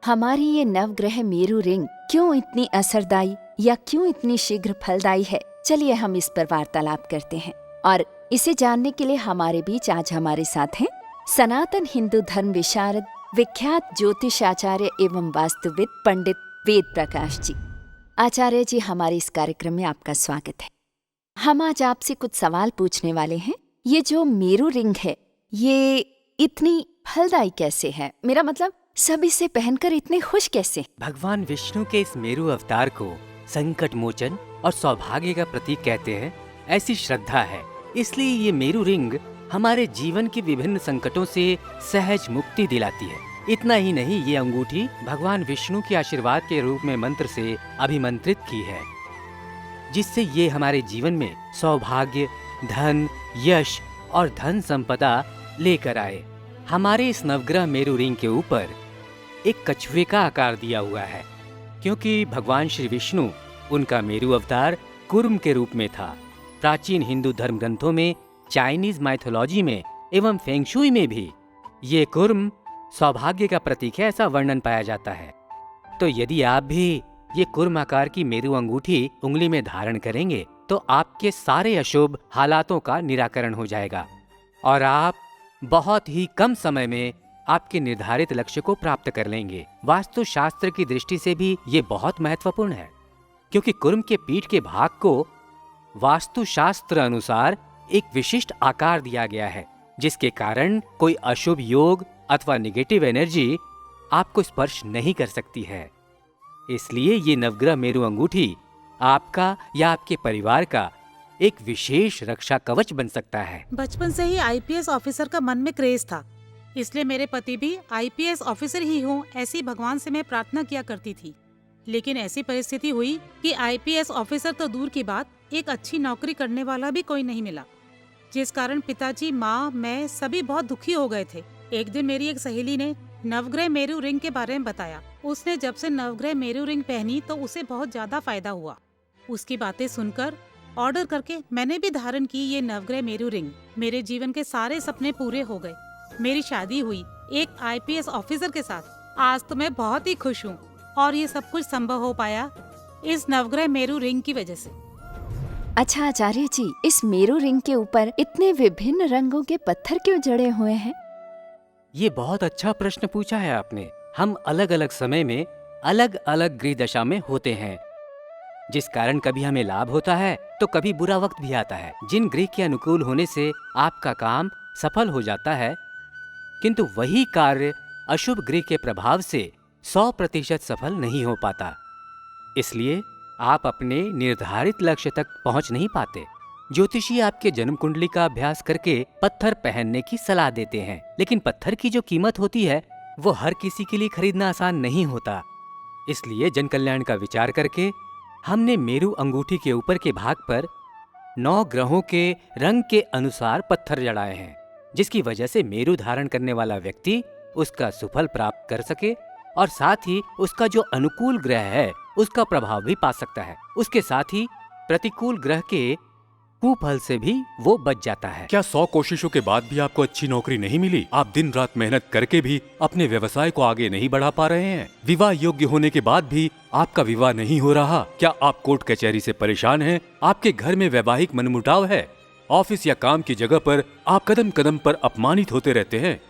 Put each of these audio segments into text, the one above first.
हमारी ये नवग्रह मेरू रिंग क्यों इतनी असरदायी या क्यों इतनी शीघ्र फलदायी है, चलिए हम इस पर वार्तालाप करते हैं। और इसे जानने के लिए हमारे बीच आज हमारे साथ हैं सनातन हिंदू धर्म विशारद, विख्यात ज्योतिषाचार्य एवं वास्तुविद पंडित वेद प्रकाश जी। आचार्य जी, हमारे इस कार्यक्रम में आपका स्वागत है। हम आज आपसे कुछ सवाल पूछने वाले हैं। ये जो मेरू रिंग है, ये इतनी फलदायी कैसे है? मेरा मतलब सब इसे पहनकर इतने खुश कैसे? भगवान विष्णु के इस मेरू अवतार को संकट मोचन और सौभाग्य का प्रतीक कहते हैं, ऐसी श्रद्धा है। इसलिए ये मेरू रिंग हमारे जीवन के विभिन्न संकटों से सहज मुक्ति दिलाती है। इतना ही नहीं, ये अंगूठी भगवान विष्णु के आशीर्वाद के रूप में मंत्र से अभिमंत्रित की है, जिससे ये हमारे जीवन में सौभाग्य, धन, यश और धन संपदा लेकर आए। हमारे इस नवग्रह मेरू रिंग के ऊपर एक कछुए का आकार दिया हुआ है, क्योंकि भगवान श्री विष्णु उनका मेरू अवतार कूर्म के रूप में था। प्राचीन हिंदू धर्म ग्रंथों में, चाइनीज माइथोलॉजी में एवं फेंगशुई में भी ये कूर्म सौभाग्य का प्रतीक है, ऐसा वर्णन पाया जाता है। तो यदि आप भी ये कूर्म आकार की मेरू अंगूठी उंगली में धारण करेंगे तो आपके सारे अशुभ हालातों का निराकरण हो जाएगा और आप बहुत ही कम समय में आपके निर्धारित लक्ष्य को प्राप्त कर लेंगे। वास्तु शास्त्र की दृष्टि से भी ये बहुत महत्वपूर्ण है, क्योंकि कूर्म के पीठ के भाग को वास्तु शास्त्र अनुसार एक विशिष्ट आकार दिया गया है, जिसके कारण कोई अशुभ योग अथवा नेगेटिव एनर्जी आपको स्पर्श नहीं कर सकती है। इसलिए ये नवग्रह मेरू अंगूठी आपका या आपके परिवार का एक विशेष रक्षा कवच बन सकता है। बचपन से ही आईपीएस ऑफिसर का मन में क्रेज था, इसलिए मेरे पति भी आईपीएस ऑफिसर ही हों, ऐसी भगवान से मैं प्रार्थना किया करती थी। लेकिन ऐसी परिस्थिति हुई कि आईपीएस ऑफिसर तो दूर की बात, एक अच्छी नौकरी करने वाला भी कोई नहीं मिला, जिस कारण पिताजी, माँ, मैं सभी बहुत दुखी हो गए थे। एक दिन मेरी एक सहेली ने नवग्रह मेरू रिंग के बारे में बताया। उसने जब से नवग्रह मेरू रिंग पहनी तो उसे बहुत ज्यादा फायदा हुआ। उसकी बातें सुनकर ऑर्डर करके मैंने भी धारण की ये नवग्रह मेरू रिंग। मेरे जीवन के सारे सपने पूरे हो गए। मेरी शादी हुई एक आईपीएस ऑफिसर के साथ। आज तो मैं बहुत ही खुश हूँ और ये सब कुछ संभव हो पाया इस नवग्रह मेरू रिंग की वजह से। अच्छा आचार्य जी, इस मेरू रिंग के ऊपर इतने विभिन्न रंगों के पत्थर क्यों जड़े हुए हैं? ये बहुत अच्छा प्रश्न पूछा है आपने। हम अलग अलग समय में अलग अलग गृह दशा में होते हैं, जिस कारण कभी हमें लाभ होता है तो कभी बुरा वक्त भी आता है। जिन गृह के अनुकूल होने से आपका काम सफल हो जाता है, किंतु वही कार्य अशुभ गृह के प्रभाव से 100% सफल नहीं हो पाता। इसलिए आप अपने निर्धारित लक्ष्य तक पहुंच नहीं पाते। ज्योतिषी आपके जन्म कुंडली का अभ्यास करके पत्थर पहनने की सलाह देते हैं, लेकिन पत्थर की जो कीमत होती है वो हर किसी के लिए खरीदना आसान नहीं होता। इसलिए जन कल्याण का विचार करके हमने मेरू अंगूठी के ऊपर के भाग पर 9 ग्रहों के रंग के अनुसार पत्थर जड़ाए हैं, जिसकी वजह से मेरू धारण करने वाला व्यक्ति उसका सुफल प्राप्त कर सके और साथ ही उसका जो अनुकूल ग्रह है उसका प्रभाव भी पा सकता है। उसके साथ ही प्रतिकूल ग्रह के कुफल से भी वो बच जाता है। क्या 100 कोशिशों के बाद भी आपको अच्छी नौकरी नहीं मिली? आप दिन रात मेहनत करके भी अपने व्यवसाय को आगे नहीं बढ़ा पा रहे हैं? विवाह योग्य होने के बाद भी आपका विवाह नहीं हो रहा? क्या आप कोर्ट कचहरी से परेशान हैं? आपके घर में वैवाहिक मनमुटाव है? ऑफिस या काम की जगह पर आप कदम कदम पर अपमानित होते रहते हैं?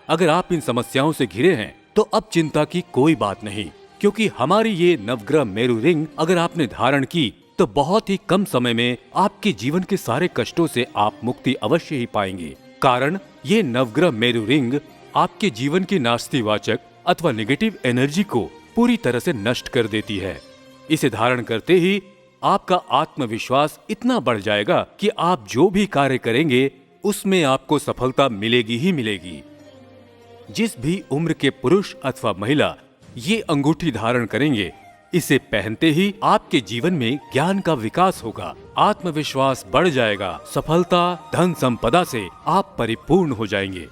अगर आप इन समस्याओं से घिरे हैं तो अब चिंता की कोई बात नहीं, क्योंकि हमारी ये नवग्रह मेरू रिंग अगर आपने धारण की तो बहुत ही कम समय में आपके जीवन के सारे कष्टों से आप मुक्ति अवश्य ही पाएंगे। कारण ये नवग्रह मेरू रिंग आपके जीवन की नास्तिवाचक अथवा नेगेटिव एनर्जी को पूरी तरह से नष्ट कर देती है। इसे धारण करते ही आपका आत्मविश्वास इतना बढ़ जाएगा कि आप जो भी कार्य करेंगे उसमें आपको सफलता मिलेगी ही मिलेगी। जिस भी उम्र के पुरुष अथवा महिला ये अंगूठी धारण करेंगे, इसे पहनते ही आपके जीवन में ज्ञान का विकास होगा, आत्मविश्वास बढ़ जाएगा, सफलता, धन संपदा से आप परिपूर्ण हो जाएंगे।